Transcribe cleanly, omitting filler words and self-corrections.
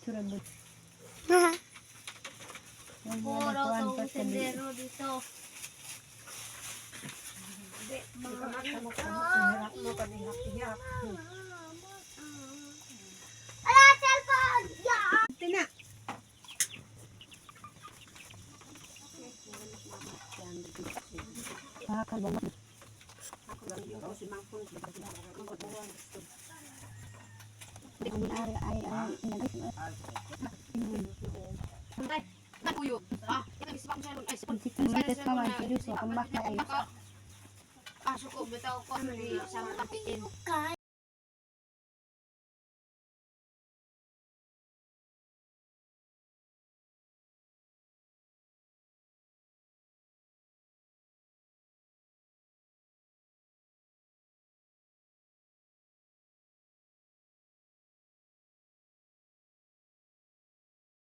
picture mo. Puro tong sendero dito. Ala, cellphone! Yeah! Tina. Pasok ko, bitaw ko, sama kapitin.